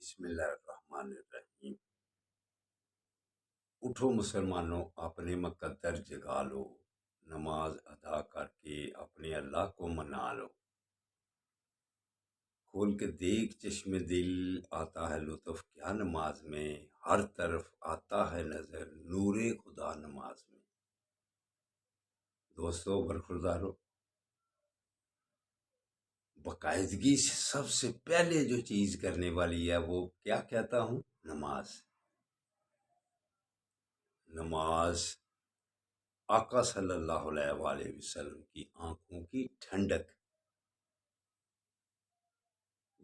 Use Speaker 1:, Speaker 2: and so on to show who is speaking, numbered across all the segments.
Speaker 1: بسم اللہ الرحمن الرحیم۔ اٹھو مسلمانوں، اپنے مقدر جگا لو، نماز ادا کر کے اپنے اللہ کو منا لو۔ کھول کے دیکھ چشم دل، آتا ہے لطف کیا نماز میں، ہر طرف آتا ہے نظر نور خدا نماز میں۔ دوستو برخوردارو، باقاعدگی سے سب سے پہلے جو چیز کرنے والی ہے وہ کیا کہتا ہوں؟ نماز۔ نماز آقا صلی اللہ علیہ وآلہ وسلم کی آنکھوں کی ٹھنڈک،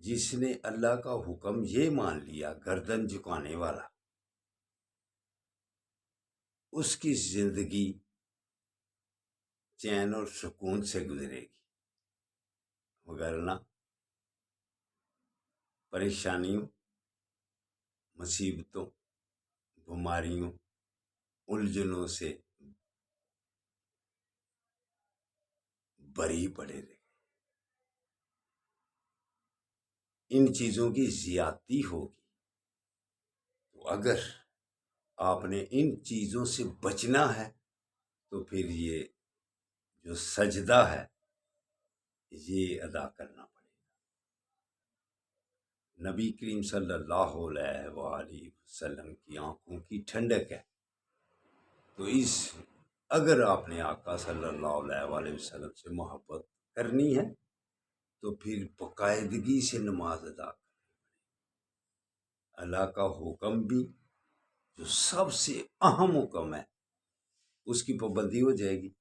Speaker 1: جس نے اللہ کا حکم یہ مان لیا گردن جھکانے والا، اس کی زندگی چین اور سکون سے گزرے گی، وگرنہ پریشانیوں، مصیبتوں، بیماریوں، الجھنوں سے بری پڑے رہے۔ ان چیزوں کی زیادتی ہوگی، تو اگر آپ نے ان چیزوں سے بچنا ہے تو پھر یہ جو سجدہ ہے یہ ادا کرنا پڑے گا۔ نبی کریم صلی اللہ علیہ وآلہ وسلم کی آنکھوں کی ٹھنڈک ہے، تو اگر آپ نے آقا صلی اللہ علیہ وآلہ وسلم سے محبت کرنی ہے تو پھر باقاعدگی سے نماز ادا کرنی پڑے۔ اللہ کا حکم بھی جو سب سے اہم حکم ہے اس کی پابندی ہو جائے گی۔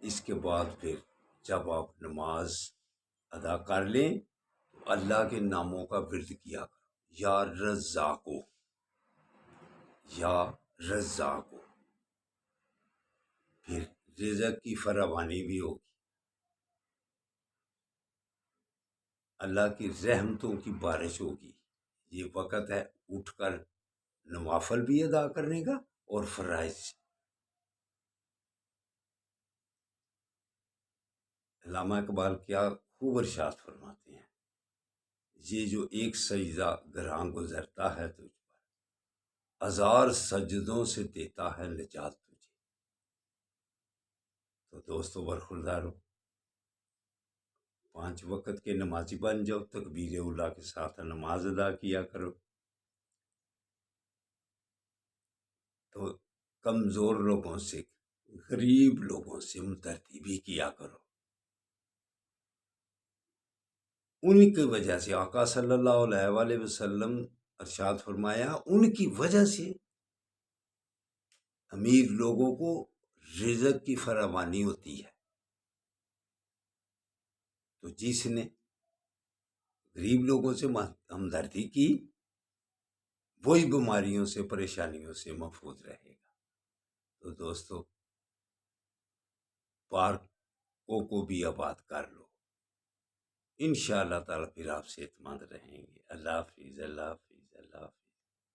Speaker 1: اس کے بعد پھر جب آپ نماز ادا کر لیں تو اللہ کے ناموں کا ورد کیا کرو، یا رزاقو، یا رزاقو، پھر رزق کی فراوانی بھی ہوگی، اللہ کی رحمتوں کی بارش ہوگی۔ یہ وقت ہے اٹھ کر نوافل بھی ادا کرنے کا اور فرائض۔ علامہ اقبال کیا خوب ارشاد فرماتے ہیں، یہ جو ایک سجدہ گراں گزرتا ہے تجھ پر، ہزار سجدوں سے دیتا ہے نجات تجھے۔ تو دوستو برخوردارو، 5 وقت کے نمازی بن جاؤ، تکبیر اولیٰ کے ساتھ نماز ادا کیا کرو۔ تو کمزور لوگوں سے، غریب لوگوں سے ہمدردی بھی کیا کرو۔ ان کی وجہ سے آقا صلی اللہ علیہ وآلہ وسلم ارشاد فرمایا، ان کی وجہ سے امیر لوگوں کو رزق کی فراوانی ہوتی ہے۔ تو جس نے غریب لوگوں سے ہمدردی کی وہی بیماریوں سے، پریشانیوں سے محفوظ رہے گا۔ تو دوستو، پارکوں کو بھی آباد کر لو، انشاءاللہ تعالی پھر آپ صحت مند رہیں گے۔ اللہ حافظ، اللہ حافظ، اللہ حافظ۔